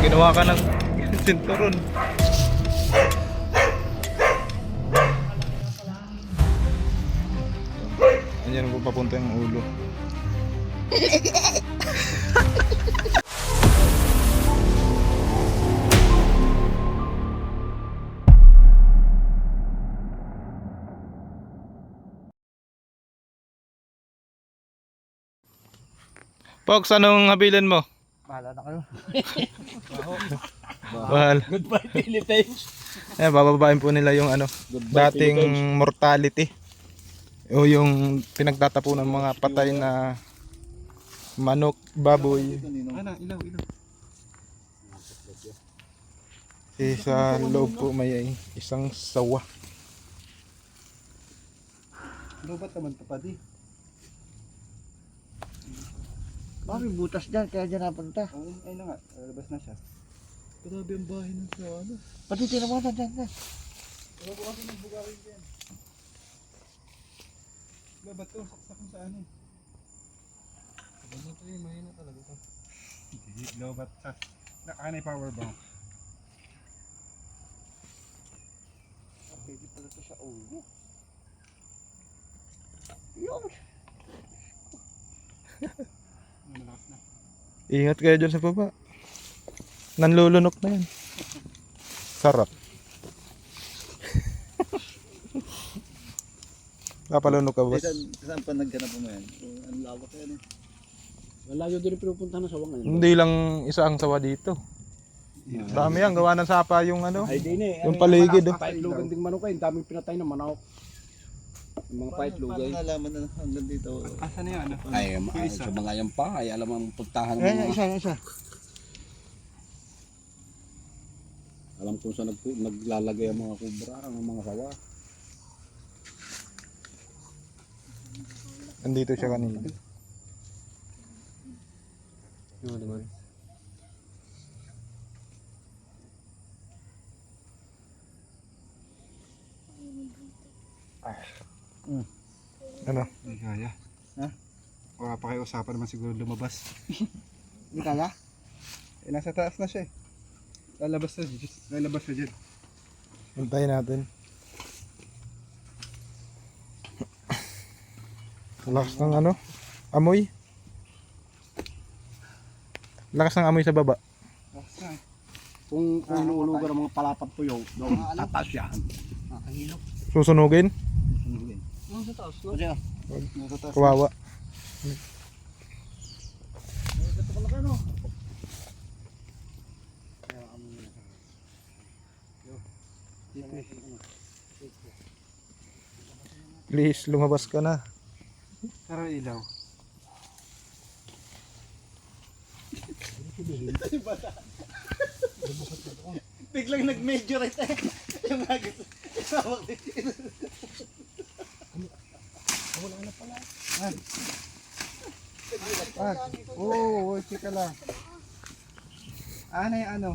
Ginawa ka ng sinturon. Ayan po papunta yung ulo. Pox, anong habilin mo? Bahala na kayo. Bahal. Goodbye Philippines. Ayan, bababain po nila yung ano, Goodbye, dating Philippines. mortality. O yung pinagtatapunan ng mga patay na manok, baboy. Ano, ilaw. Sa loob po may isang sawa. Lobat naman ito pa di. May butas dyan, kaya dyan napunta. Ay na nga, labas na siya. Grabe ang bahay ng sa ano. Pati tinawanan dyan na. Wala po kasi ng bugarin dyan. Ba't ito? Saksak mo sa ano eh. Ano ito eh, mahina talaga ito. Hindi, lobat sa... Nakakanay power bank. Pwede pala ito sa ulo. Yun! Malakas na. Ingat kayo dyan sa baba. Nanlulunok na yan. Sarap. Kapalunok ka, boss. Saan pa nagganap mo yan? Ang lawak yan eh. Malayo din pinupunta na sa wang ngayon. Hindi lang isa ang sawa dito. Dami yan, gawa ng sapa yung ano. Ay din eh. Yung paligid, oh. Paitlogan ding manok eh. Daming pinatay ng manok. Yung mga paitlogay. Paano nalaman na hanggang dito? Asan na yan? Ay, sa mga yan pa. Ay, alam ang puntahan ng Ayan, mga... isa. Alam kung saan naglalagay ang mga kubra, ang mga sawa. Andito siya kanina. Ano? Hindi kaya. Ha? Wala pa kayo usapan naman siguro lumabas. Hindi kaya? Nasa taas na siya eh. Lalabas na dyan. Hintayin natin. Lakas ng ano? Amoy? Lakas ng amoy sa baba. Taas na eh. Kung inuulugan ng mga palapag tuyo, doon tatas yan. Nakahilok. Susunugin? Nasa taas, no? Nasa taas. Kawawa. Please, lumabas ka na. Pero ilaw. Biglang nag-majorate eh. Yung agad. Wala na pala. Oo, chika lang. Ano yung ano?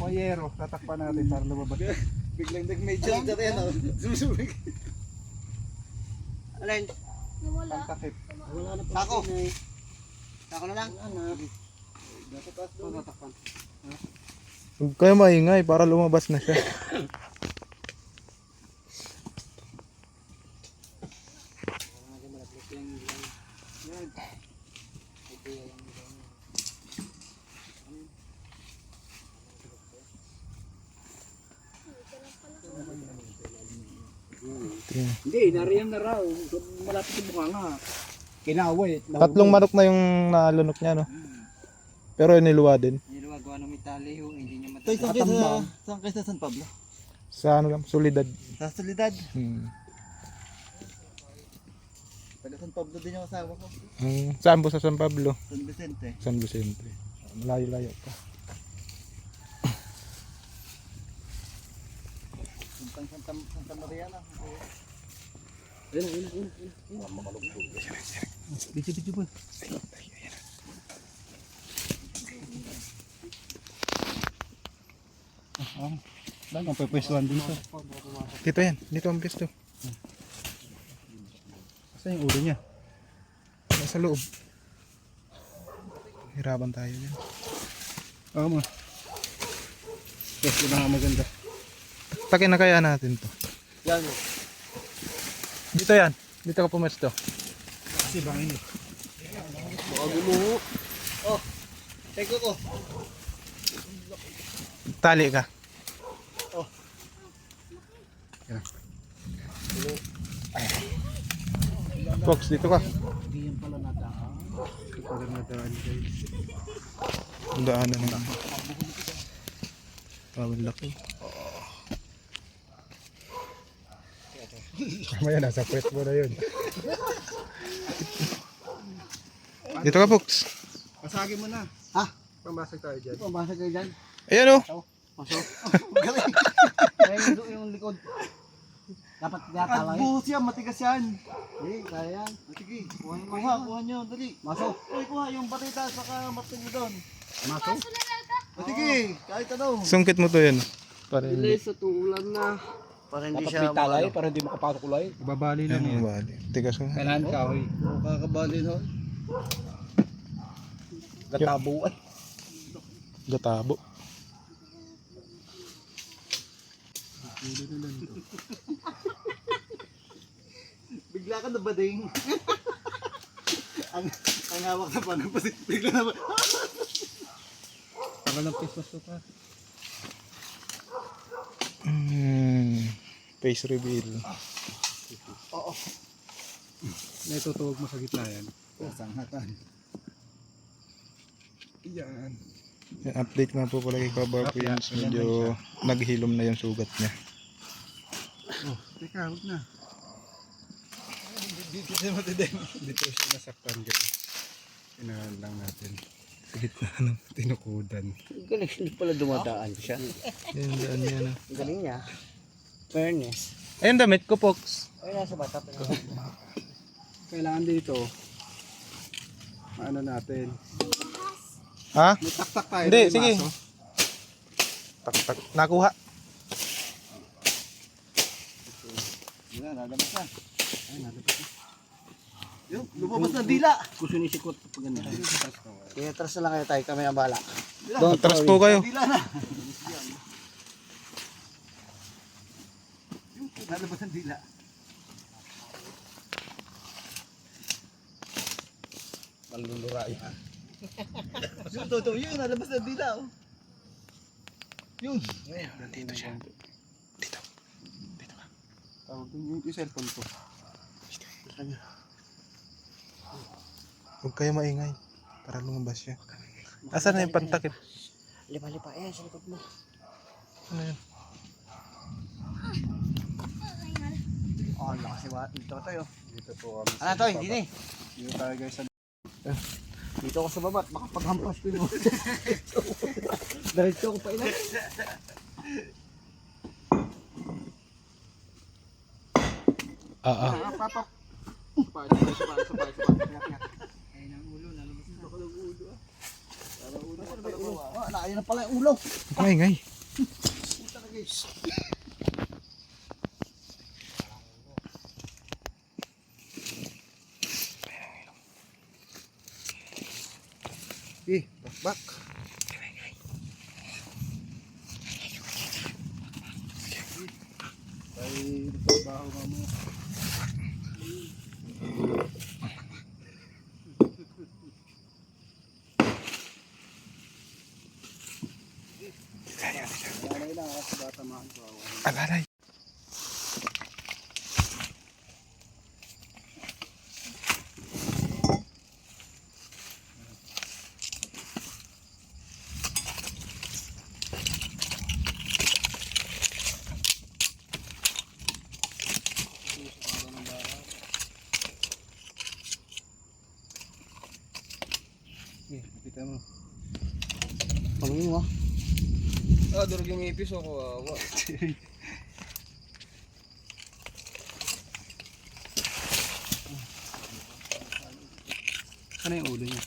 Poyero, tatakpan natin para lumabas. Biglang nag-majorate na rin. Sumusubig. Alin? Ang takip. Sako. Sako na lang. Nasa taas doon. Tatakpan. Huwag kayo maingay para lumabas na siya. Hindi, nariyan na raw. Malapit yung bunganga. Kinaway. Tatlong manok na yung nalunok niya, no? Pero iniluwa din. Niluwagawa ng metali yung hindi niya Tay, matatawa. saan kayo sa San Pablo? Sa ano lang, solidad. Sa Solidad. Taga San Pablo din yung asawa ko. Saan po sa San Pablo? San Vicente. San Vicente. Malayo-layo pa. Santa Maria na. Ayun. Bici po. Lang ang pwestuhan dito. Dito yan. Dito ang pisto. Saan yung ulo niya? Nasa loob. Hirapan tayo yan. Oo mo. Yes, yun ang maganda. Takin na kaya natin to. Yan. Dito yan. Dito ka pumesto. Kasi bangin eh. Baka gumuho. Oh. Teko ko. Tali ka. Oh. Fox, dito ka. Hindi yan pala nadaan. Hindi pala nadaan guys. Ang daanan na. Ang laki. Mamaya nasa pwet mo na yun. Dito ka, Fox. Pasagin mo na. Ha? Pambasag tayo dyan. Pabasa kayo dyan. Ayan o. Pasok. Galing. Kaya yung likod. Dapat tinatala eh. Buhos yan, matigas yan. Eh, kaya yan. Sige, kuha nyo, dali. Masok. Uy, kuha yung batita, saka matin nyo doon. Masok. Sige, kahit ano. Sungkit mo to yun. Para hindi. sa tulan na. Para hindi Dapat siya may talay para hindi makapasok ulay. Babali Yan ang bali. Tigas mo. Kailangan kahoy. Kakabali no. Gatabo ay. Gatabo. Bigla ka na bading. ang hawak na pa ng pasit. Bigla na ba? Tagal ng pesos to pa. Face reveal. Oo. Naitutuwag mo sa gitna yan. Sanghatan. Yan. Yan, update nga po pala kay Cobra Prince. Medyo naghilom na yung sugat niya. Oh, teka, huwag na. Dito siya matideng. Dito siya nasaktan guys. Inahan lang natin. Sa gitna ng Tinukudan. Galing, hindi pala dumadaan siya. yan, daan niya na. Galing niya. Fairness. Ayun damit ko, Fox. Ay, nasa bata pa. Kailangan dito. Ano natin. Ha? May taktak tayo. Hindi, may sige. maso. Tak. Nakuha. Yan, lalabas na. Ay, lalabas na. Yun, lumabas na dila. Gusto ni Sikot pag ganun. Kaya tras na lang kayo tayo, kami ang bala. Atras po kayo. Dila na. Yun, lalabas ang dila. Maluluray. Yun, totoo yun, lalabas ang dila. Oh. Yun. Dito siya. Dito. Tawag din yung cellphone ko. Huwag kayo maingay. Para lumabas siya. Asan na yung pantakip? Lipa-lipa, ayan, sa likod mo. Ano yun? Oh, lakas iwa. Dito ka tayo. Dito po kami. Ano to, hindi na eh. Dito tayo guys sa Dito ako sa baba, baka paghampas ko yun. Diretso ako pa ilan. Papa. Ayun na pala yung ulo. Huwag ka maingay. Bak. Ay, trabaho mo. Wala lang ako sa batamaan ko. Alalay. Kita mo. Pangin mo. Ah, durog yung ipis ako. Kawawa. Ano yung ulo niya?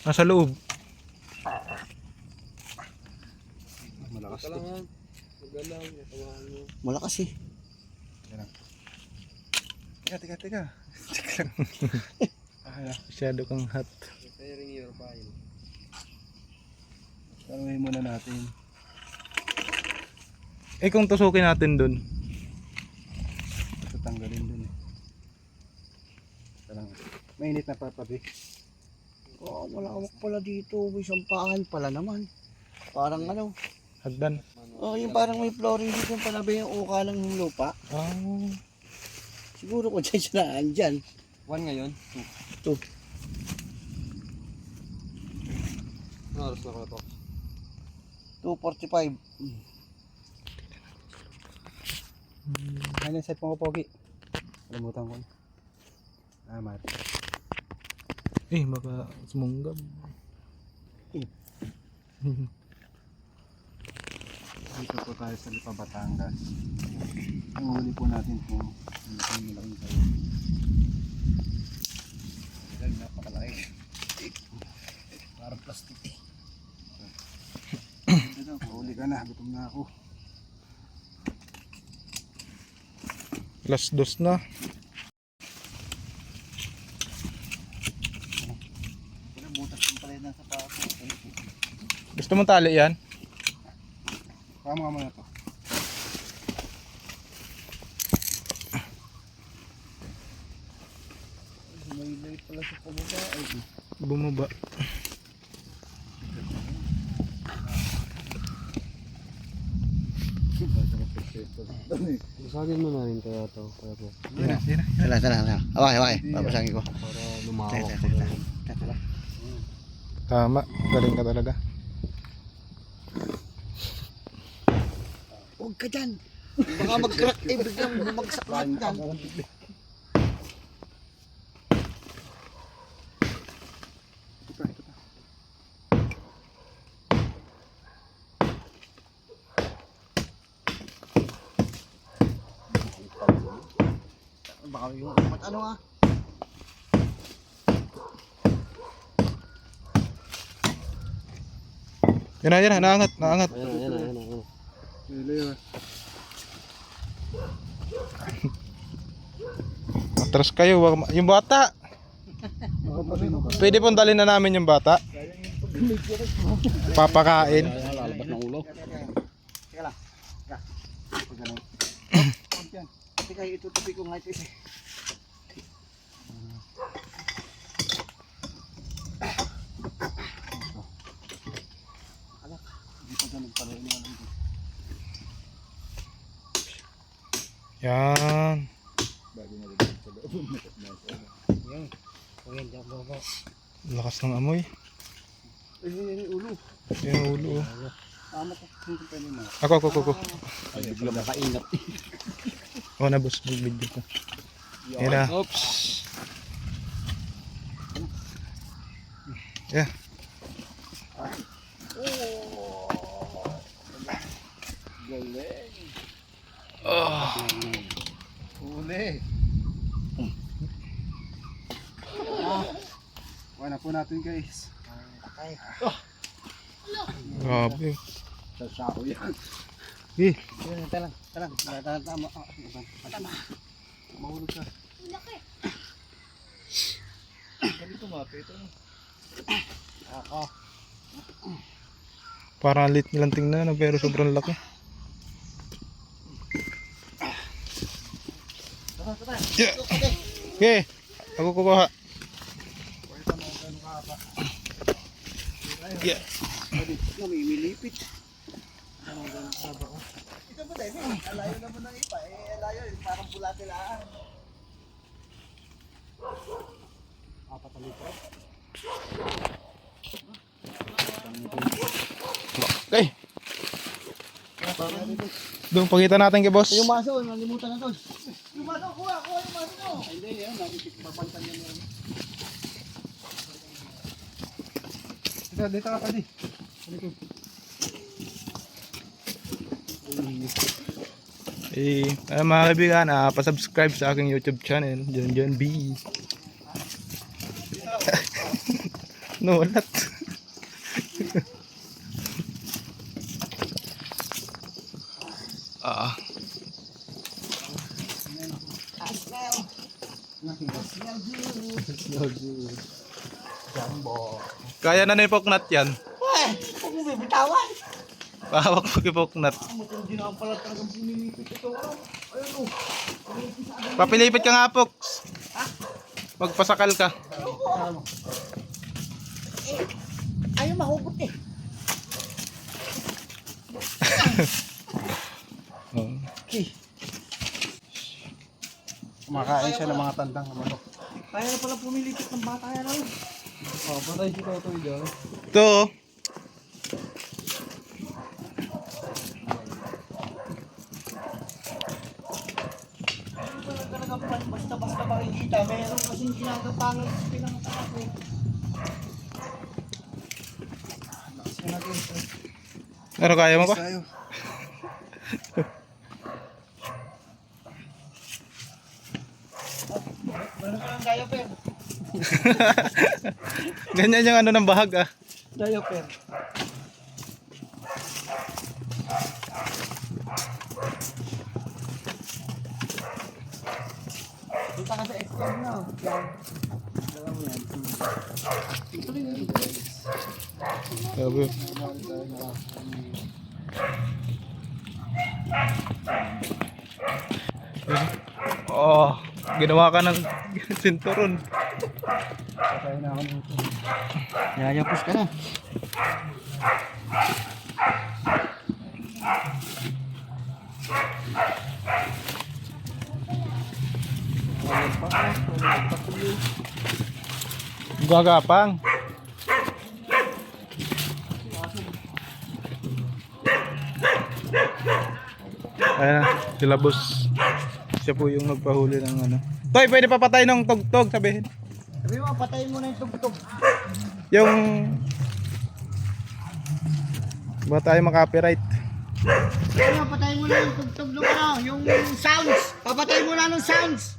Nasa loob. Malakas to. Malakas eh. Teka. Masyado kang hot. Taruhin muna natin. Eh kung tusukin natin dun. Tatanggalin dun eh. Parang mainit na papabi. Oo, malawak pala dito. May sampahan pala naman. Parang ano. Hagdan. Oh, yung parang may flooring dito pala ba yung uka ng lupa? Ah. Siguro kung dyan siya naan dyan. 1 ngayon? 2. Ano oras na ko to? 2:45. Ano yung set mo ko, Pogi? Kalimutan ko. Mari. Eh, baka sumunggab. Dito po tayo sa Lipa, Batangas. Ang huli po natin po. Malaking tayo. Napakalaki. Parang plastic. Huli ka na, gutom na ako. Alas 2 na. Pero butas yung pala yun nasa papo. Gusto mong tali yan? Kama mo na to. May light pala sa pababa. Ay, Bumaba. Basagin mo na rin kaya to. Kaya po. Yan na. Tala. Away. Babasangin ko. Para lumawak Tala. ko lang. Tala. Tama. Galing ka talaga. Huwag ka dyan. Baka mag-crack eh. Biglang bumagsak lahat dyan. Ito pa. Baka yung ano ah. Yan na. Naangat. Ayan. Hilo yun. Atras kayo. Yung bata. Pwede pong dalhin na namin yung bata. Papakain. Lalabas ng ulo. Teka lang. Pag ganun. Teka, itutupi ko nga ito isa. Hindi pa ganun pala yun. Yan. Ayan, dyan baba. Lakas ng amoy. Yung ulo. Yung ulo. Tama ko. Hindi pwede mo. Ako. Ay, bigla makaingat. Ako na boss. Mag-video ko. Yan na. Oops. Yeah. Galing. Huli. Kuha na po natin guys. Ay. Grabe. Sa sako yan. Eh. Yun, talang. Tama. Tama. Mahulog ka. Ganito mapit. Ako. Parang lit nilang tingnan no, pero sobrang laki. Yeah. Okay. Ako kukuha. Yeah. Namimilipit. Ito po tayo. Alayo naman ng ipa. Alayo. Parang bulate lang. Apat na litro. Okay. Doon pakita natin kay boss. Yung maso, nalimutan na doon. Yung maso, kuha yung maso mo. Hindi yan. Papantan yan. Dito ka pa di. Mga kaibigan, pa-subscribe sa aking YouTube channel, John B. No, walat. Kaya na ni Poknat yan. Huwag mo bibitawan. Pahawak mo kay Poknat. Matindi na pala talagang pumilipit ito. Ayun oh. Papilipit ka nga, Poks. Magpasakal ka. Ayaw mahugot eh. Oh. Okay. Kumakain siya ng mga tandang na manok. Kaya na pala pumilipit ng bata yan oh. Patay si Totoy dyan. Ito. Oh. Basta-basta makikita. Meron kasing ginagapangan sa pinangatakas eh. Ano kaya mo pa? Tayo. Meron ka ng diaper. Ganyan yung ano ng bahag ah. Diaper. Punta ka sa extend na. Yan. Alam mo yan. Ito rin yun. Sabi. Oh, ginawa ka ng sinturon. Patay na ako dito. Yayapos ka na. Gagapang. Ayan na, sila boss. Siya po yung magpahuli ng ano. Toy, pwede pa patay ng tugtog, sabihin. Sabi mo, patayin mo na yung tugtog. Yung ba tayo makapiright. Sabi mo, patayin mo na yung tugtog ng ano, yung sounds. Papatayin mo na ng sounds.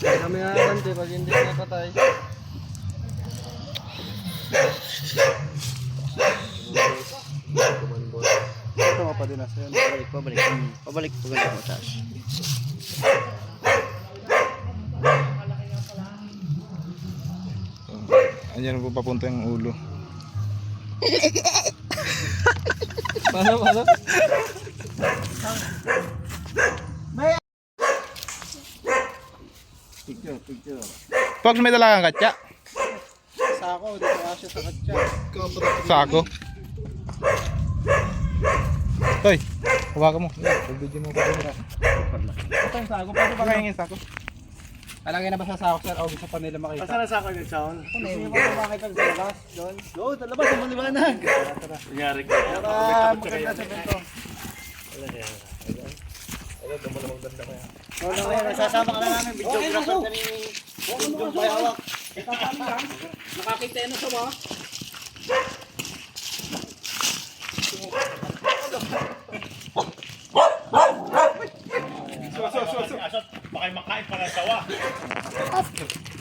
Kami nakakante pag hindi na patay. Ito nga pa din nasa yan. Pabalik. Pabalik mo taas. Andiyan po papunta yung ulo. Paano? Picture. Pogs, may dala kang katya? Sako, dito nga siya sa katsa. Sako. Toy, hawakan mo. Pag-video mo pa rin. Ito yung sako, pwede ba kayong sako? Alagay na ba sa sako, sir? O gusto pa nila makita? Saan na sa akin nagsaon? Gusto niyo ba makita sa labas? Doon? Oo, talabas ang maliwanag. Kunyari ka. Para maganda sa bento. Oo na ngayon, nasasama ka na namin. Videographer ka ni Yung Bayawak. Nakakita na sa mga? Baka makain pa ng sawa.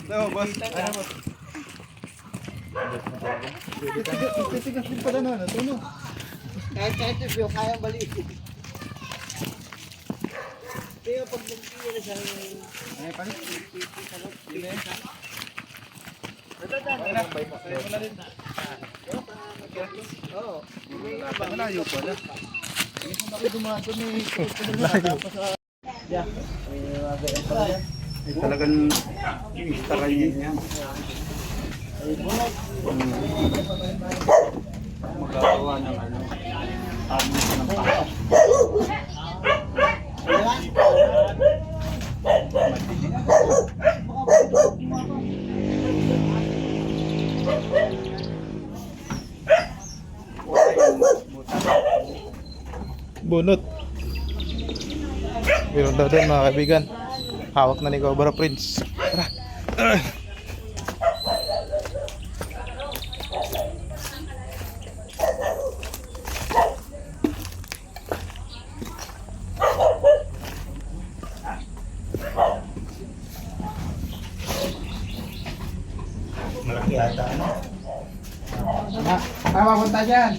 No, boss. Titigas din pala na, ano? Kahit yung kayang balik. Kaya pag nagpili na siya, Ay, palit. oo. Malayo pala. Dumato ni Ay, talagang instalayin yan. Magagawa ng ano. Ng pato. Bunot. Meron daw doon mga kaibigan. Hawak na ni Cobra Prince. Tara. malaki ata. Saan mapunta dyan?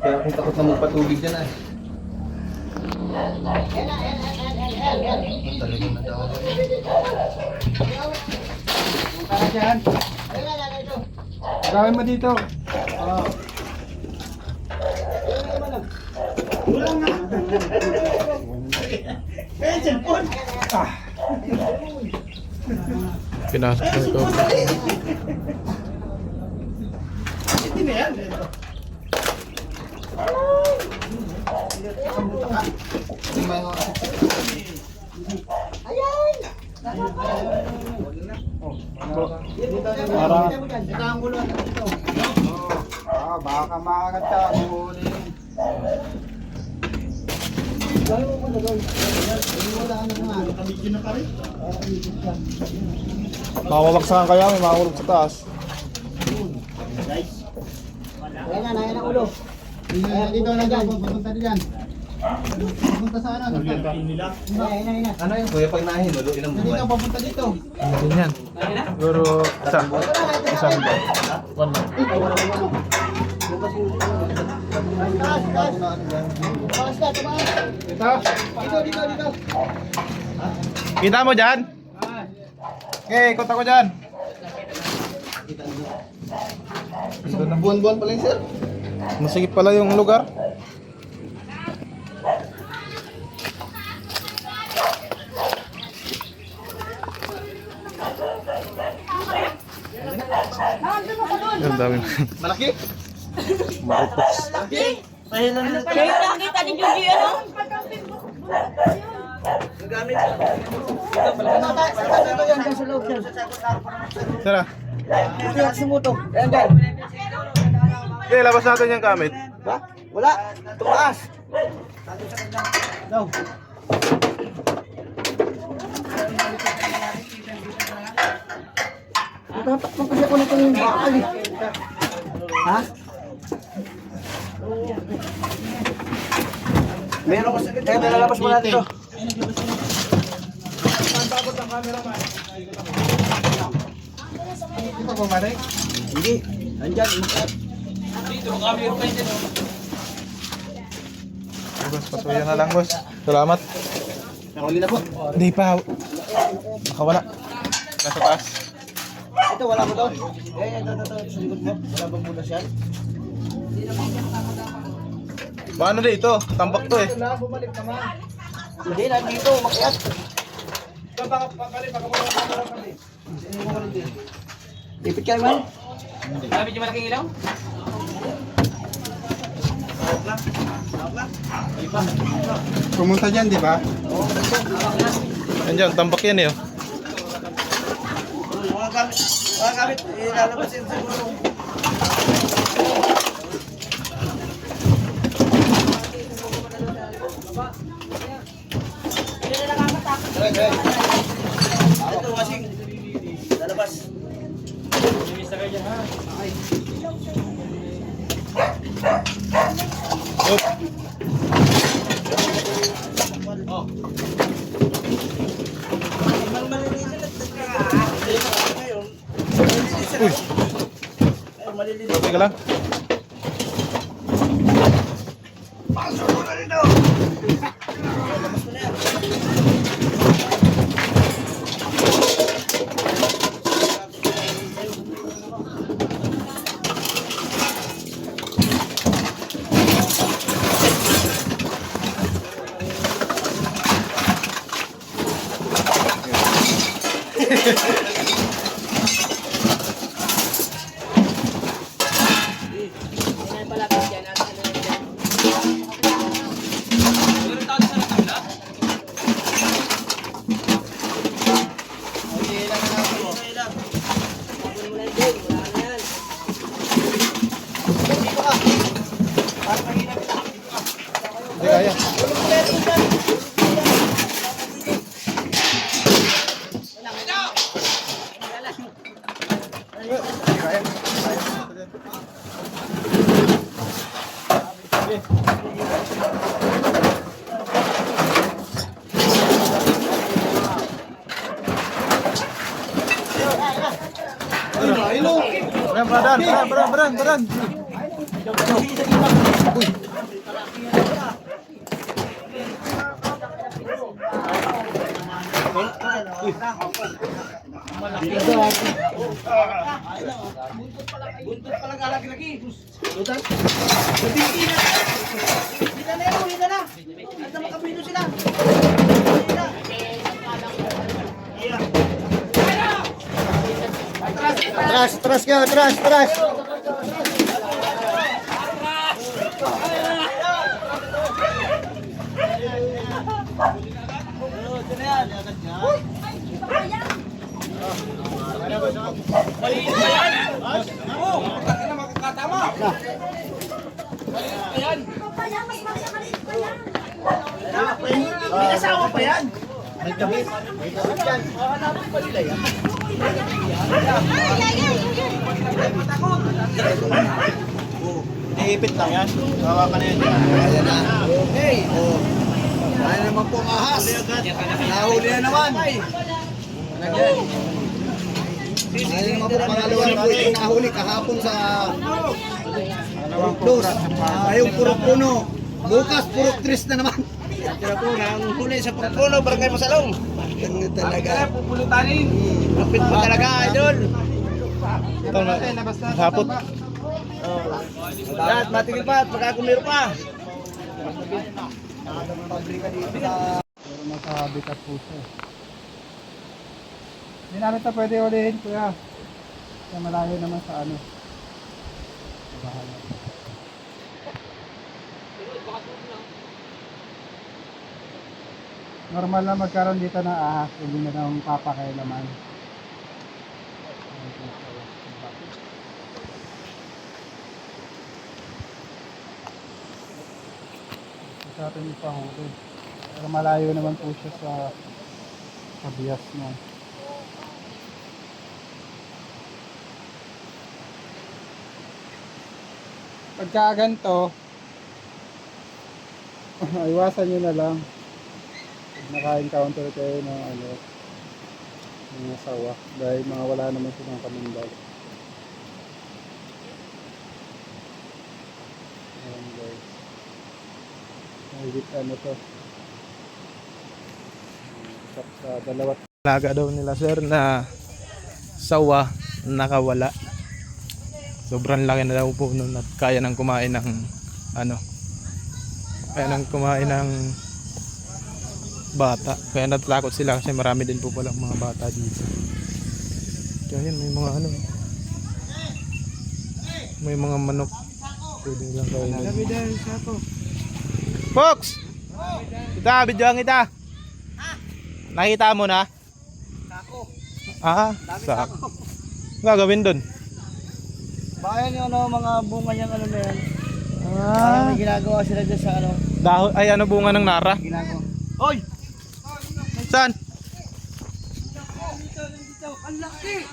Kaya kung takot na magpatubig dyan ay. Talagang natawa. Para dyan. Gawin mo dito. Pinasok na ito. Para. Baka makagat ka. Huli. Mawawaksakan kaya, may makakulog sa taas. Ayan na ulo. Dito na dyan. Papunta dyan. Papunta sa ano? Ayan. Ano yung kuya pag nahinulo, ilang Dito, papunta dito. Ganyan. Siguro isang one month. Tumakas ka, tumakas. Dito. Kita mo dyan? Okay, ikot ako dyan. Buwan-buwan pala yung sir. Masigit pala yung lugar. Ang dami. Malaki? Maritos. Kita ni Judy ano? Ito yan dyan sa loob dyan. Tara. Ito sumutok. Ayan dyan. Okay, labas natin yung gamit. Ha? Wala. Tumaas. Daw. Tatakpan kasi ako nito yung bakal eh. Ha? Meron ko sa kaya nilalabas mo natin ito. Ito ba mare? Hindi. Andyan. Boss, pasuyan na lang, boss. Salamat. Nakuli na po. Hindi pa. Nakawala. Nasa taas. Ito wala mo doon. Ito. Sa likod mo. Wala bang muna siya? Paano dito? Tambak to eh. Wala, bumalik naman. Hindi, nandito. Makiat. Ipit kayo man? Sabi niyo malaking ilaw? Pumunta dyan, di ba? Andiyan, tambak yan eh. Oh. Mga gamit, ilalabas yun siguro. Ito, wasing. Lalabas. Okay ka lang? Hindi kaya. Baran. Buntot pala galaki-laki. Lutan? Dito na yun, dito na. At makapino sila. Atras kayo, atras. May asawa pa yan. Iipit lang yan. Hawa ka na yan. Ayan na. Okay. Oh. Ayan naman po ang ahas. Nahuli na naman. Ayan naman po pangalawa na po itong nahuli kahapon sa Purok yung Purok Puno. Bukas Purok Tris na naman. Tira po na ang huli sa Purok Puno, Barangay Masalong. Ganun talaga. Pupulutanin. Kapit mo talaga, idol. Ito na. Hapot. Lahat, matigil pa at pagkakumiro pa. Nakabigat po siya. Hindi namin ito pwede ulihin kuya. Kasi malayo naman sa ano. Sa bahala. Normal na magkaroon dito ng ahas. Hindi na nang papakailaman. Sa atin ipahuli. Pero malayo naman po siya sa bias mo. Pagka ganito, iwasan nyo na lang. Pag naka-encounter kayo ng mga sawa. Dahil mga wala naman silang kamundag. Ayan guys. Mahigit ano to. Sa dalawat. Alaga daw nila sir na sawa nakawala. Sobrang laki na daw po nun at kaya nang kumain ng bata. Kaya natatakot sila kasi marami din po palang mga bata dito. Kaya yun, may mga manok. Pwede lang kayo na. Fox! Kita, bidyoan kita. Nakita mo na? Sako. Gagawin dun? Bayan yung mga bunga niyang na yan. Parang may ginagawa sila dyan sa Dahon, ay bunga ng nara? ginagawa. Oy! Saan? Ang laki!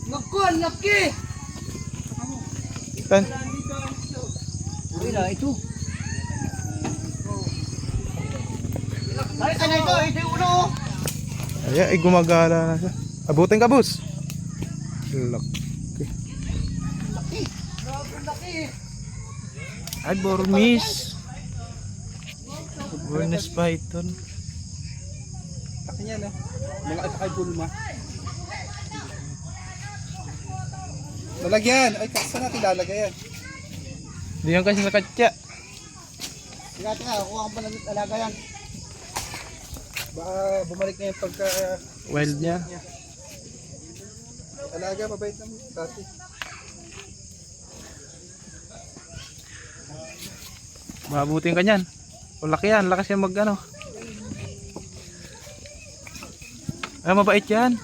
Naku, ang laki! Saan? Uy na, ito. Ay, ano ito? Ito yung ulo. Ay, gumagala na siya. Abutin ka, boss. Laki. Ay, Burmese. Burmese python. Laki niya na. Mga at kay Bulma. Lalagyan. Ay, saan natin lalagay yan? Hindi yan kasi nakatya. Tingnan, kuha ka pa ng alaga yan. Baka bumalik na yung pagka Wild niya. alaga, mabait naman dati. Mabutin ka niyan. O laki yan. Lakas yan mabait yan.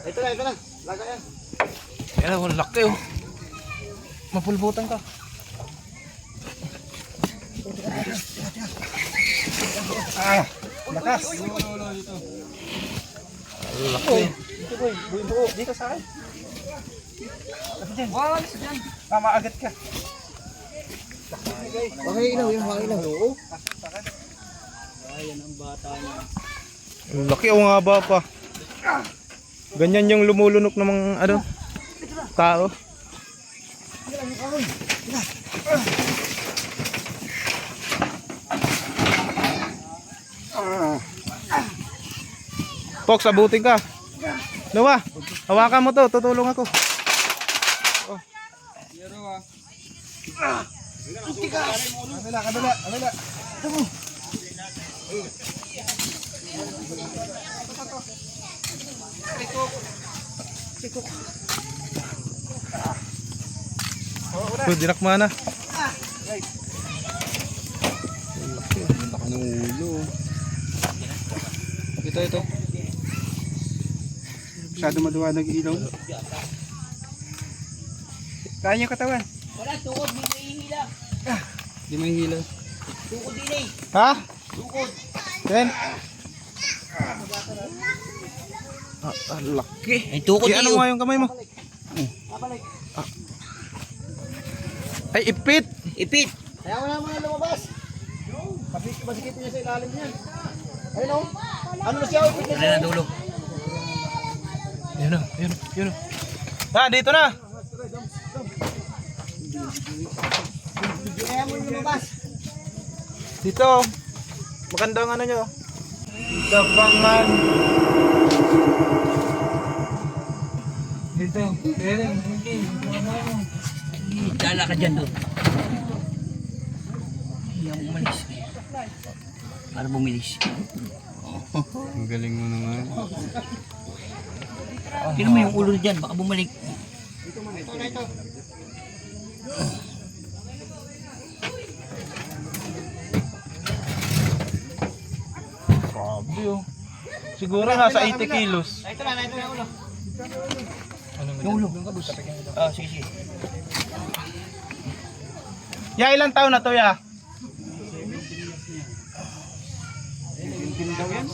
Ito na. Alaga yan. Yan, laki oh. Mapulbutan ka. Lakas. Laki. Dito boy, buo. Dito sa akin. Kasi dyan. Wow, alis dyan. Mamaagat ka. Wag ilaw yun, wag ilaw. Oo. Ang laki o nga ba pa. Ganyan yung lumulunok ng mga tao. Fox, abutin ka. Noah, hawakan mo to, tutulong ako. Kabila. Dinakma na. Laki ng ulo. Ito. Masyado maduwanag ilaw. Kaya niya katawan. Wala, tukod, di may hila. Di may hila. Tukod din eh. Ha? Tukod. Yan. Laki. Ay, tukod Ano nga yung kamay mo? Ay, ipit. Ipit. Kaya wala mo na lumabas. Masikipin niya sa ilalim niyan. Ayun o. Ano na siya? Wala na dulo. Yun o. Ah, dito na. Kaya mo yung lumabas. Dito. Magandang ano nyo. Gabangan. Dito. Dala ka dyan doon. Hindi ako umalis. Para bumilis. Ang galing mo naman. Tignan mo yung ulo dyan, baka bumalik. Grabe oh. Siguro nasa 80 kilos. Ito na yung ulo. Yung ulo. Ah, sige. Ya, ilang taon na to ya?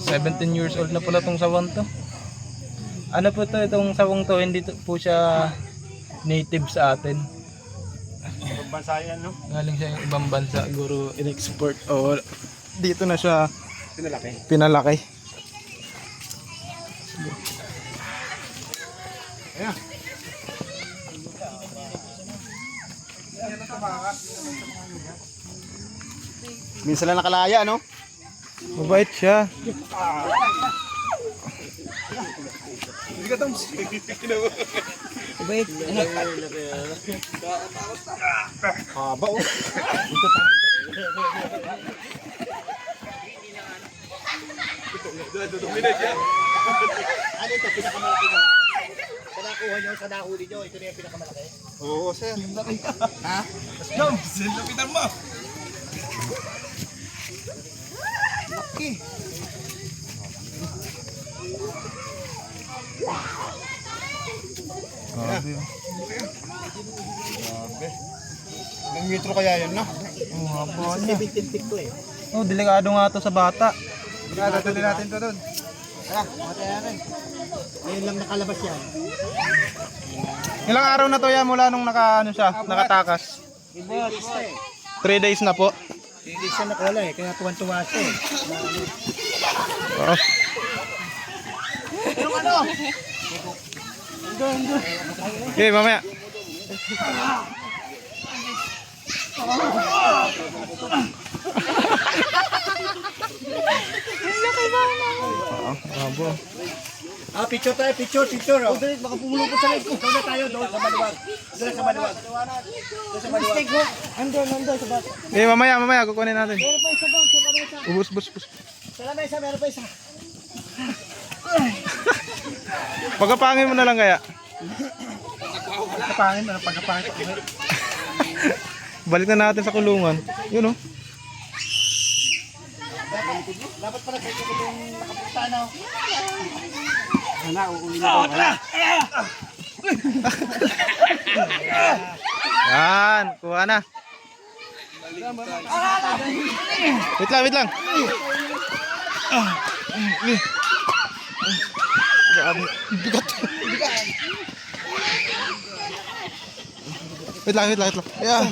17 years old na pala tong sawang to. Ano po to, itong sawang to, hindi po siya native sa atin. Ibang bansa yan, no? Galing siya yung ibang bansa, siguro in-export o dito na siya Pinalaki. pinalaki. Ayan. Minsan lang nakalaya, no? Mabait siya. Wait, Haba, oh. Ano ito? Pinakamalaki na. Sa nakuha nyo, sa nahuli nyo, ito na yung pinakamalaki. Oo, sir. Ha? Lapitan mo. Laki. Grabe. Ilang metro kaya yun, no? Oh, haba niya. 17 feet to eh. Oh, delikado nga to sa bata. Dadali natin to doon. Tara, matay natin. Ngayon lang nakalabas yan. Ilang araw na to ya mula nung nakatakas? 3 days na po. Hindi siya nakawala eh, kaya tuwan-tuwa siya eh. Oh. Yung ano? Okay, mamaya. Abo. Ah, picture tayo, picture. Oh, dali, baka pumulupot sa leg ko. Doon na tayo, doon sa maluwag. Doon sa maluwag. Doon sa maluwag. Andun sa bata. Eh, mamaya kukunin natin. Meron pa isa doon, sa lamesa. Ubus. Sa lamesa, meron pa isa. Pagkapangin mo na lang kaya. Pagkapangin, ano pagkapangin? Balik na natin sa kulungan. Yun oh. Dapat pala kayo kung nakapunta na. Wala, uuwi na ako. Wala. Yan, kuha na. Wait lang. Grabe, bigat. Wait lang. Ayan.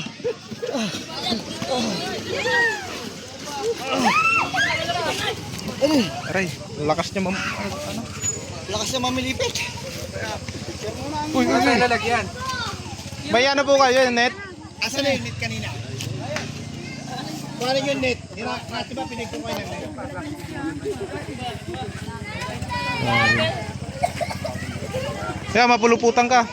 Aray, lakas niya Lakas na mamilipit. Uy, Lalagyan. may ano po kayo, net? Asan na yung net kanina? Paano yung net? Di ba pinagkukuha ng net? Kaya mapuluputan ka.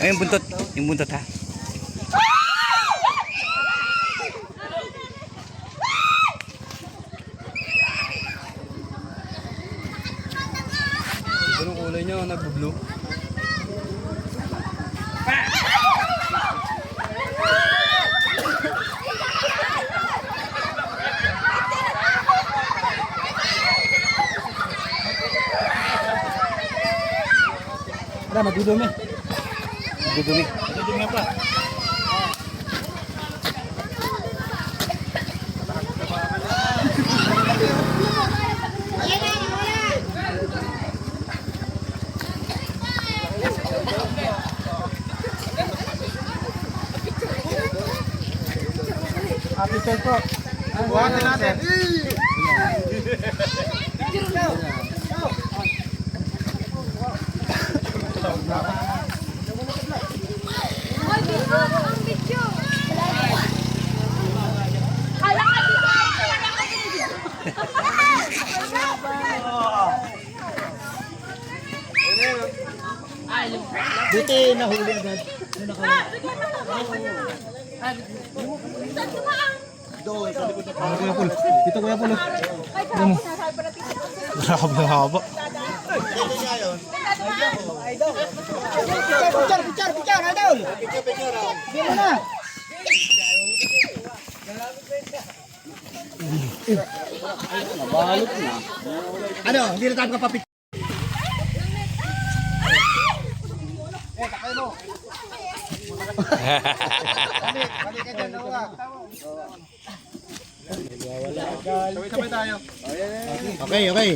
Ay, yung buntot. Yung buntot ha. Anong kulay niya? Nag-blue? Wala, madudumi. Madudumi. Madudumi pa. Picture po. Buhatin natin. Buti nahuli agad. Doon, sa likod na Kuya Pul. Dito Kuya Pul. Ano mo? Grabe ang haba. Picture, idol! Sige mo na! Nabalot na. Ano, hindi na tayo kapapit. Sabay tayo. Okay, okay.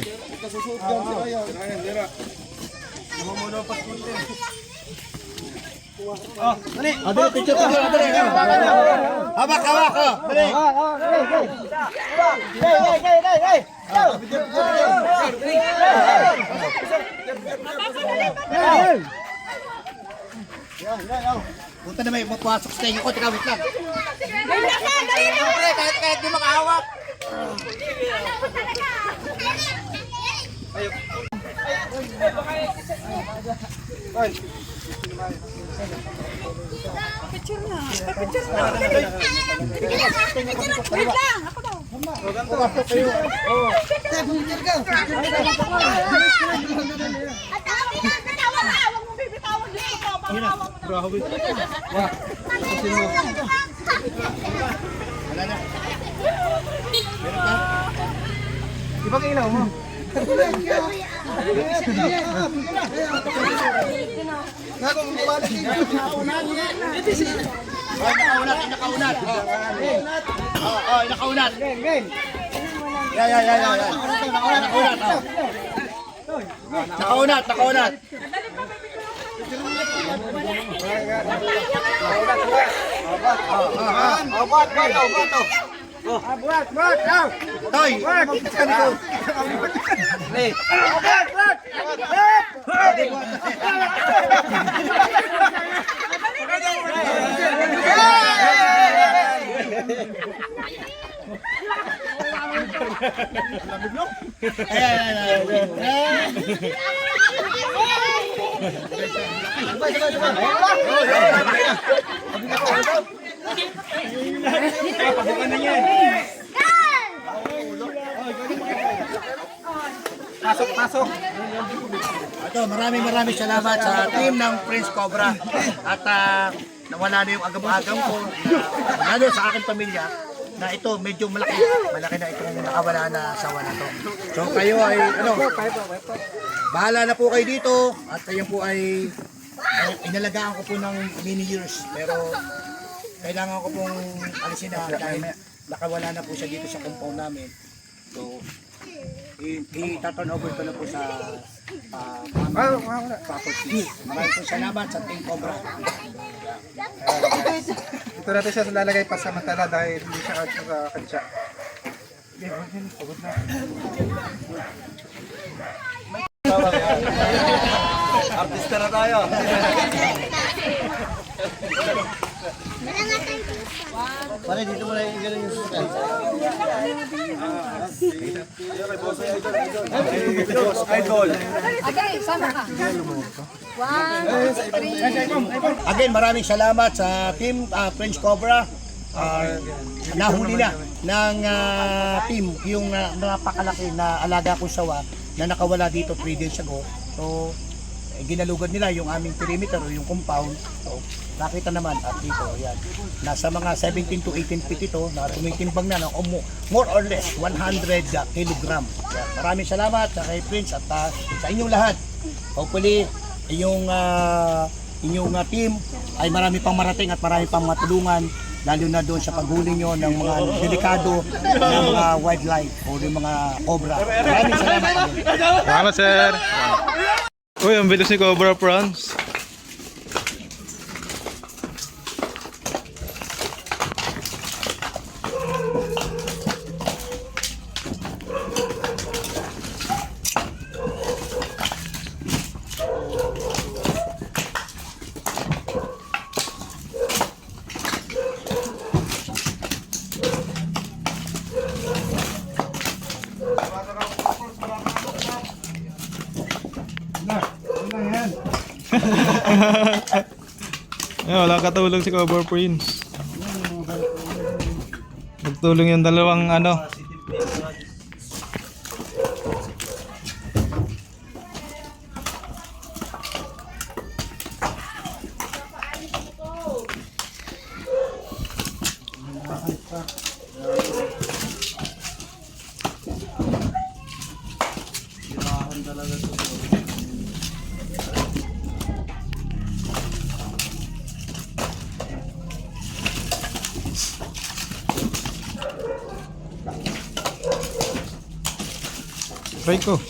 Dali, picture, dali. Hawak, oh. Dali. Punta na may mapasok sa inyo ko, teka, wait lang. Siyempre, kahit di makahawak. Wait lang, ako daw. Pumasok kayo. At tawag na, huwag mo bibitawan dito. Pangawang mo na. Wala na. Meron ka? Ibang ilaw mo. Nakaunat. Nakaunat. Yan. Nakaunat. Toy. Pasok. Ito, maraming salamat sa team ng Prince Cobra. At nawala na yung agam-agam ko, lalo sa aking pamilya, na ito medyo malaki na itong nakawala na sawa na to. So kayo ay bahala na po kayo dito at kayo po ay inalagaan ko po ng many years, pero kailangan ko pong alisin na dahil nakawala na po siya dito sa compound namin. So i-turn over ko na po sa property. Maraming po salamat sa Team Cobra. Ito natin siya lalagay pa samantala dahil hindi siya sa kansya. Artista na tayo. Pare, dito mo na yung ganun yung susunod. Okay, sama ka. 1, 3. Again, maraming salamat sa team French Cobra. Nahuli na ng team yung napakalaki na alaga kong sawa na nakawala dito 3 days ago. So, ginalugad nila yung aming perimeter o yung compound. So, nakita naman at dito, yan. Nasa mga 17 to 18 feet ito na tumitimbang na ng more or less 100 kilogram. Yan. Maraming salamat sa kay Prince at sa inyong lahat. Hopefully, inyong team ay marami pang marating at marami pang matulungan, lalo na doon sa paghuli nyo ng mga delikado ng mga wildlife o ng mga cobra. Maraming salamat. Salamat, sir. Uy, ang bilis ni Cobra Prawns. Ay, wala katulong si Cobra Prince. Nagtulong yung dalawang ano. Try ko.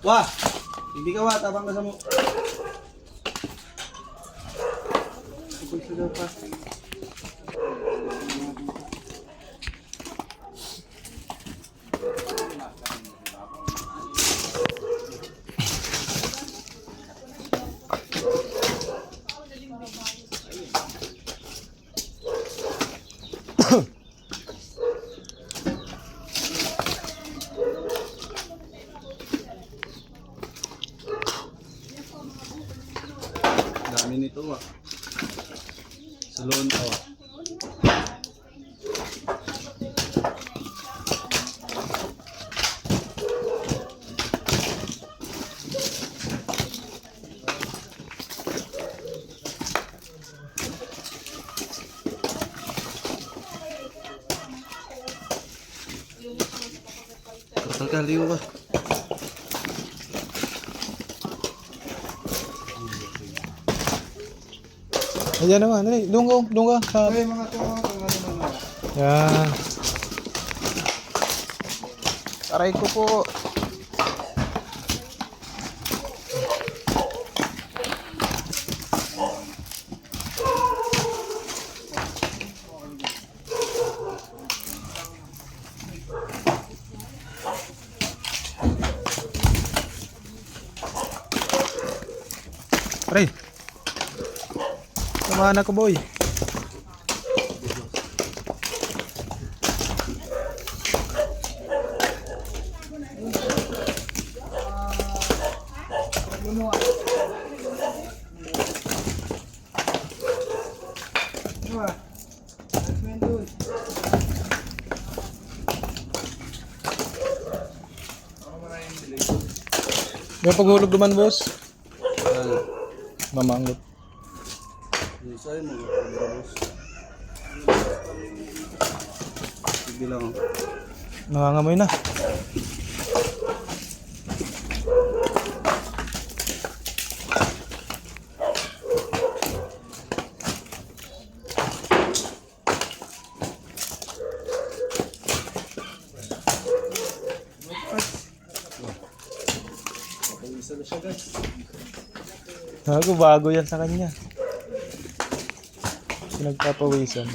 Wah, hindi ka tabang ka sa mo. Dami nito ah. Salon to. Total kaliw ba? Ayan naman, dali, doon ka. Ay, mga to. Yan. Aray ko po. Aray. Kumana ko, boy. May paghulog naman, boss. Mamanggot. Sa'yo mga kabros. Sige lang. Nangangamoy na. Bago yan sa kanya. Pinagpapawisan.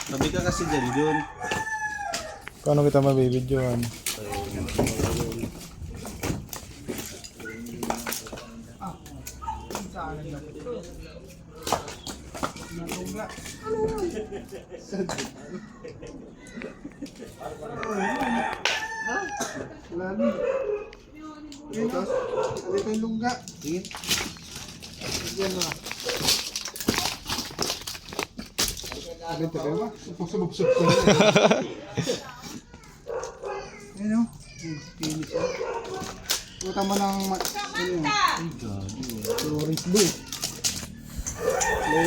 Sabi ka kasi dyan, Jun. Paano kita mabibidyoan? Lali. Tapos, dito yung lungga. Sige. Yan na. Dito kayo ba? Subok-subok ko na. Yan o. Finish yan. Puta mo ng... Florence Blue.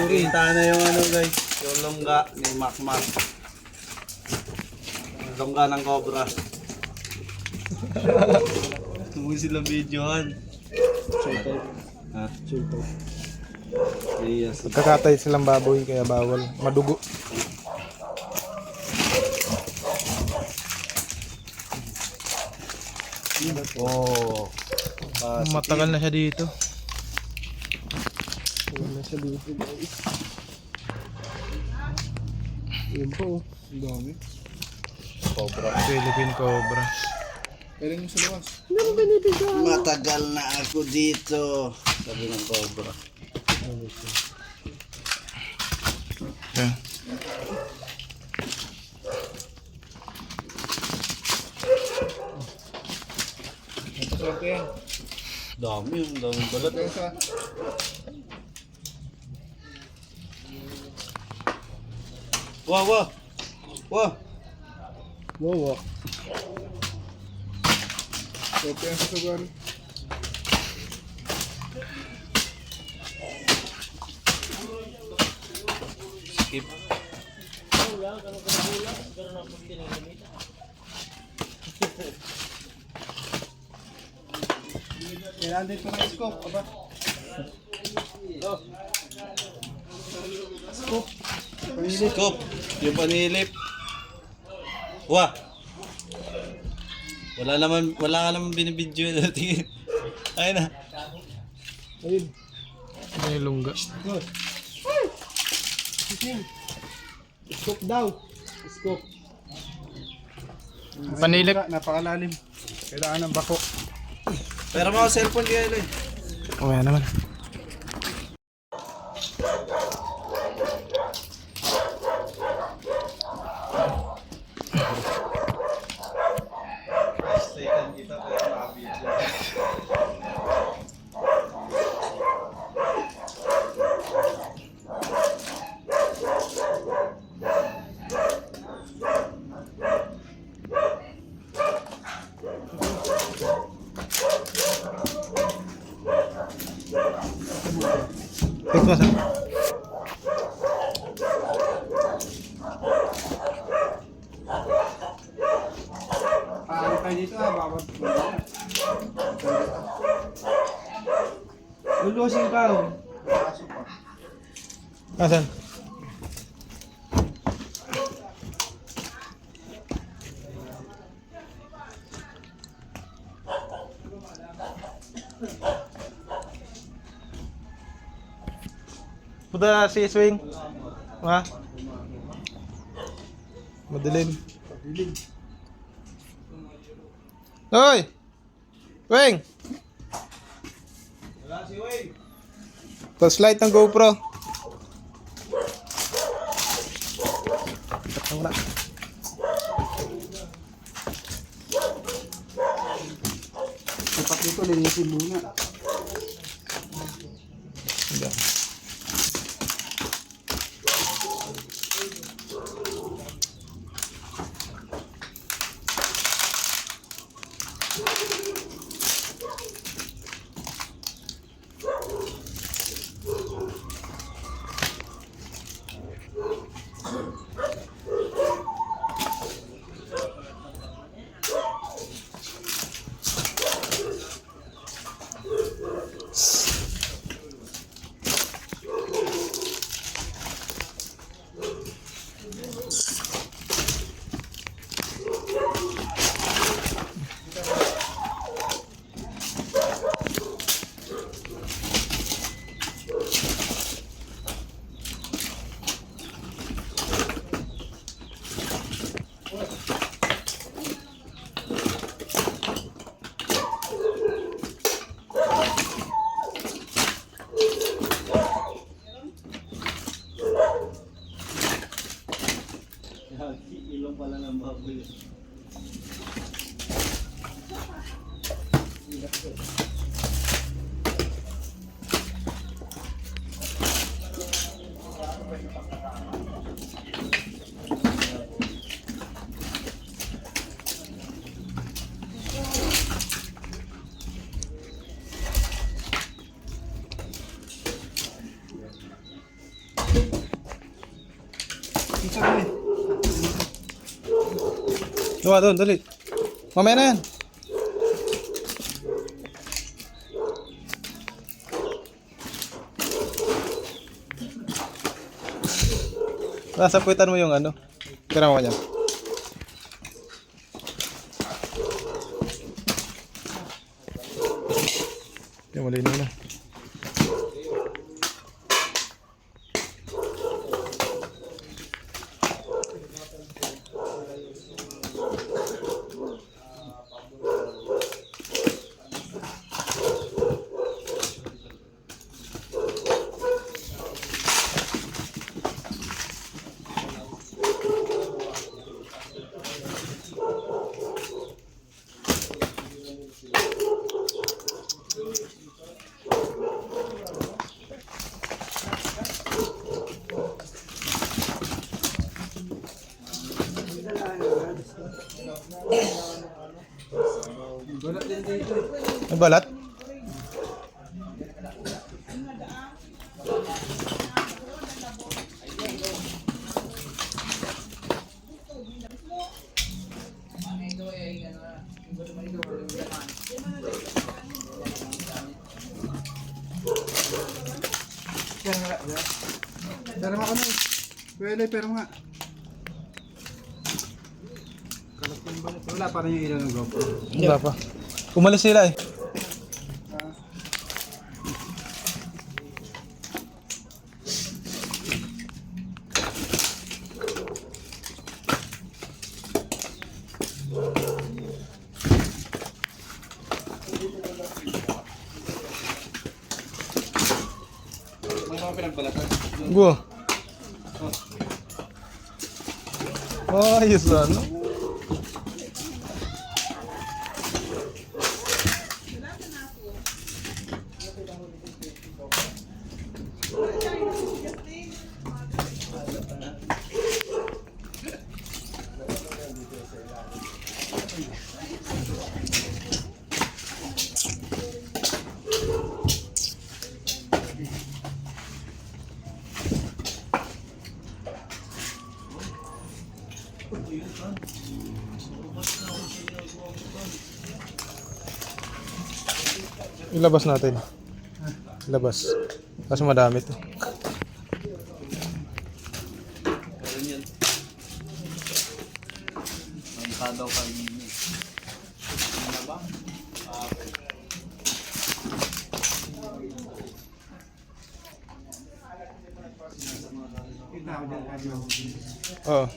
Kita na yung ano guys, yung longga ni Macmac. Longga ng cobra. Tumoy sila videohan. Ha? Yes. Pagkakatay silang baboy kaya bawal. Madugo. Oh. Matagal na siya dito. Wala siya dito guys. Yun po. Ang dami. Philippine Cobra. Pwede mo sa luwas. Matagal na ako dito. Sabi ng cobra. Yeah. Maswerte yan. Dami yung daming balat. Kaya sa... Wah, wah. Wah. Wow. Swerte yan sa sugar. Skip. Kailangan dito na scope. Aba. Scoop. Yung panilip. Wah. Wala ka naman binibidyo natin. Ayun na. Ayun. Ano yung lungga? Good. Scope daw. Scope. Panilip. Napakalalim. Kailangan ng bako. Pero mga cellphone kaya lang. O yan naman. Ito sa. Paano tayo dito babad. Lulusin ka. Pasok pa. Asan? Punta si Swing. Ha? Madilim. Hoy! Wing! Wala si Wing. Flashlight ng GoPro. Wala. Dapat dito linisin muna. Gawa doon, dali. Mamaya na yan. Nasapuitan mo yung ano. Tira mo ka dyan. Yung malinaw na. May balat? Pero mga ano, pwede, pero nga. Wala pa rin yung ilaw ng GoPro. Wala pa. Umalis sila eh. Gua. Oh, ayos na, no? Ilabas natin. Ilabas. Kasi madami to. Oo.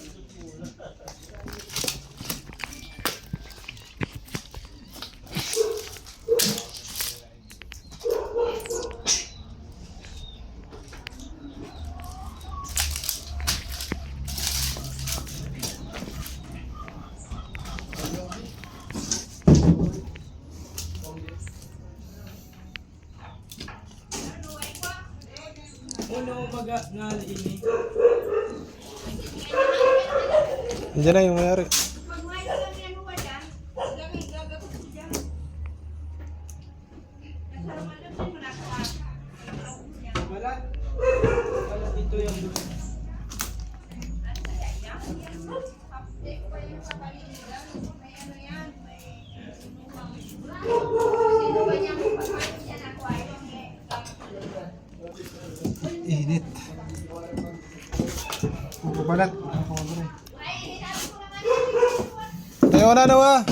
Diyan na yung mayari. Init. Balat. Tayo na nawa.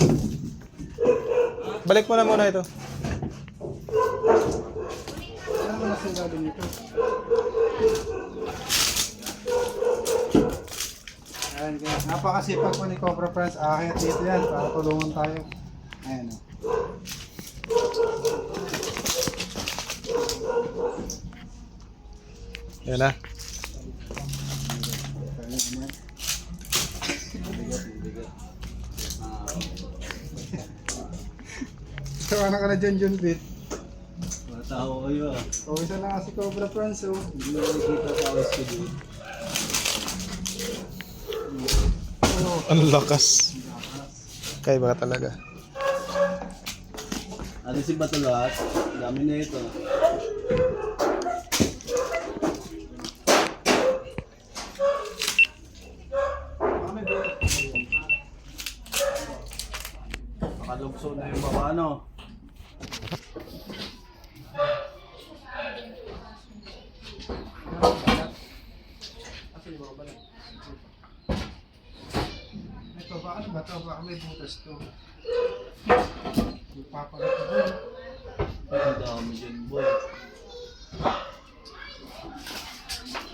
Balik mo na muna ito. Ano mo nasilalim nito? Ayan, kaya napakasipag po ni Cobra Friends. Akit dito yan para tulungan tayo. Ayan o. Yan na. Tawa na ka na dyan, John Pitt. Matao kayo ah. O, isa na kasi Cobra Franz, oh. Hindi mo nakikita sa awas ko dito. Ang lakas. Kaya ba talaga? Alisin ba ito lahat? Dami na ito. Nakalugso na yung baba, ano? Ito, baka ba ito? Baka may butas to. Papagat ko doon. Ang dami dyan, boy.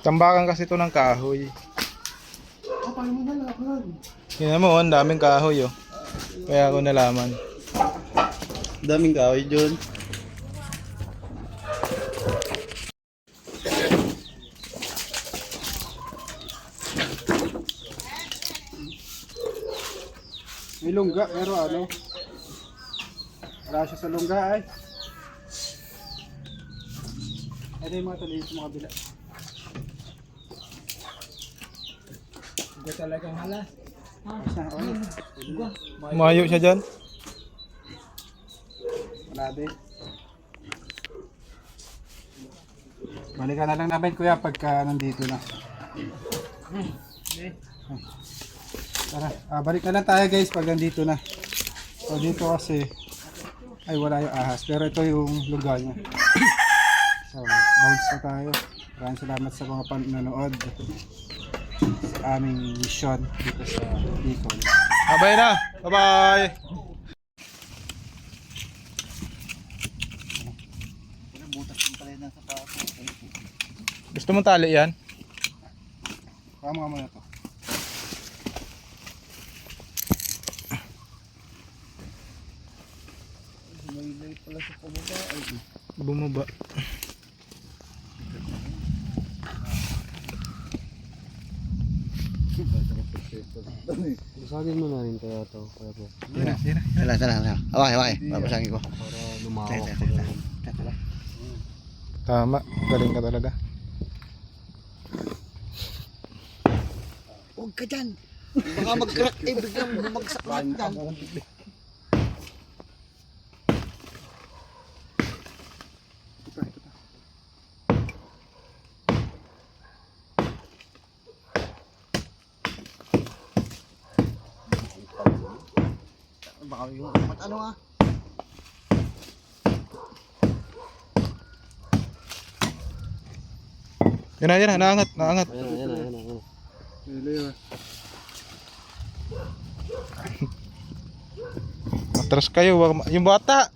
Tambakan kasi to ng kahoy. Paano mo nalaman? Tingnan mo, ang daming kahoy oh. Kaya ako nalaman. Daming kahoy dyan. May lungga, pero ano? Wala siya sa lungga ay. Ito yung mga tuloy sa mga kabila. Hindi talagang halas. Mayo siya dyan. Wala din. Balikan na lang namin kuya pagka nandito na. Tara, balik na lang tayo guys pag nandito na. So dito kasi ay wala yung ahas pero ito yung lugar niya. So bounce na tayo. Maraming salamat sa mga panonood sa aming mission dito sa Bicol. Bye na. Bye-bye. Gusto mong tali yan? Tama mo na to. Bumaba. Basagin mo na rin kaya ito. Kaya po. Tala. Away. Babasagin ko. Para lumawak. Tama. Galing ka talaga. Huwag ka dyan. Baka mag-crack eh, biglang bumagsak lahat dyan. Baka yung ano ah. Yan na. Naangat. Ayan. Matras kayo. Yung bata.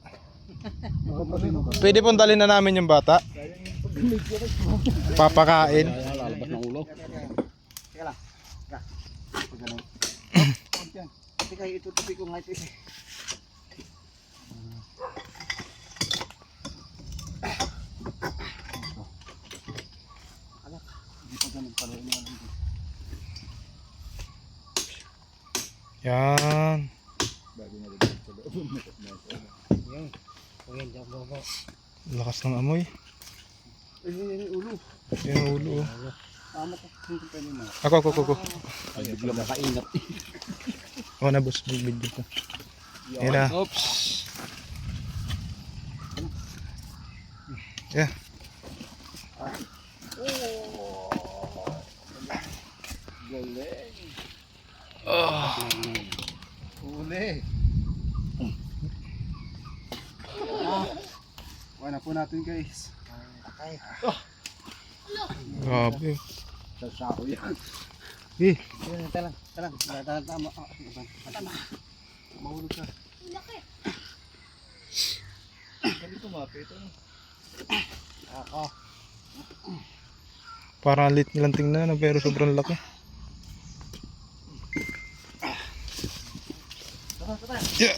Pwede pong dalhin na namin yung bata. Papakain. Lalabas ng ulo. Teka lang. Teka, itutupi ko nga ito eh. Yan. Lakas ng amoy. Yung ulo. Yung ulo. Oh. Tama ko. Hindi pwede mo. Ako. Ay, bigla makaingat. Ako na boss, mag-video ko. Yan na. Oops. Yeah. Uli. Wala po natin guys. Grabe. Sa sako yan. Talang. Tama. Mahulog ka. Parang lit nilang tingnan pero sobrang laki. Yeah.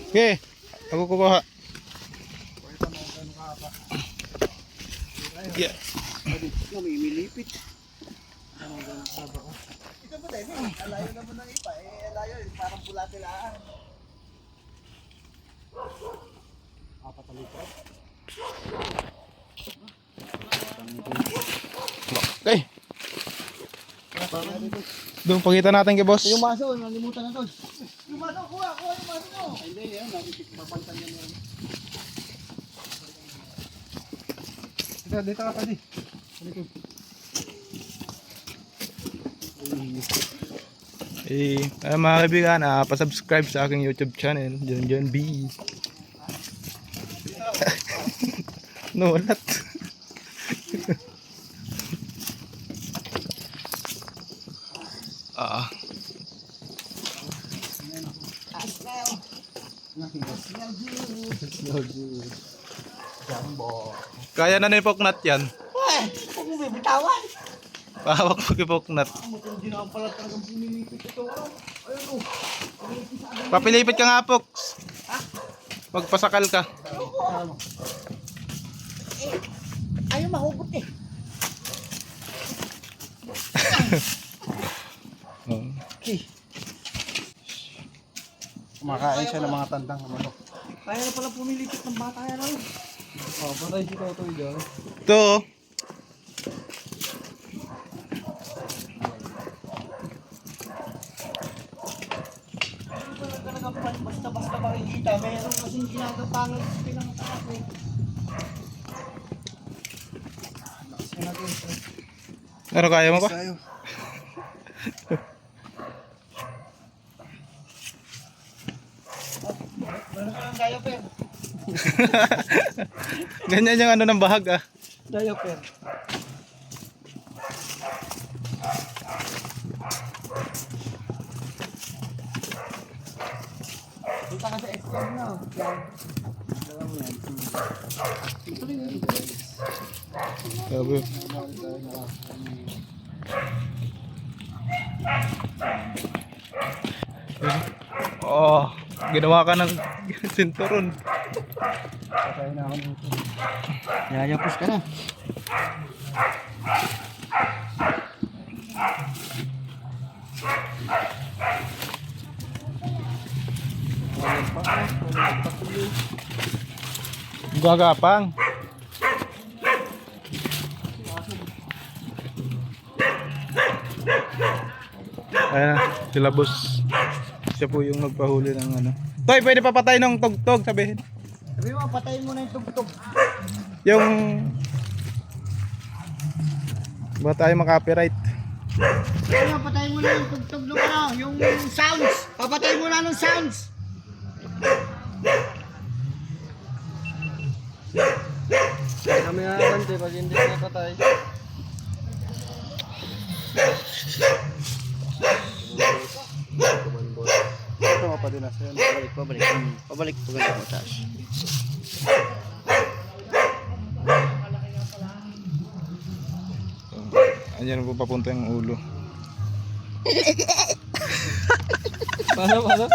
Okay. Ako kukuha. Yeah. Namimilipit. dito mo din. Alayo naman ng iba. Alayo, parang pula-tilaan. Okay. Doon, pakita natin kay boss. Yung maso, nalimutan na to. Yung maso, kuha yung maso mo. Hindi, yan. Papantan yan yan. Dito ka pa di. Mga kaibigan, pa-subscribe sa aking YouTube channel, John B. Nulat. Kaya na ni Poknat yan. Huwag mo bibitawan. Pahawak mo kay Poknat. Hindi na pala talagang pumilipit ito. Ayun o. Papilipit ka nga, Poks. Magpasakal ka. Ayaw mahugot eh. Kumakain siya ng mga tandang manok. Kaya na pala pumilipit ng bata yan. Oh, patay si Toto dyan. Ito. Basta-basta makikita. Mayroon kasing ginagapangan sa pinangatakas eh. Ano, kaya mo pa? Tayo. Meron ka ng diaper. Ganyan yung ano ng bahag ah. Diaper. Punta ka sa SM na. Yan. Sabi. Oh, ginawa ka ng sinturon. Patay na ako nito. Yayapos ka na. Gagapang. Ayan na, sila boss. Siya po yung nagpahuli ng ano. Toy, pwede pa patay ng tugtog, sabihin. Sabi mo, patayin mo na yung tugtog. Yung... Ba tayo makapiright? Sabi mo, patayin mo na yung tugtog ng ano, yung sounds. Papatayin mo na ng sounds. Kami nakakante pag hindi na patay. Ito nga pa din nasa yan. Pabalik. Pabalik mo taas. Andiyan po papunta yung ulo. Paano?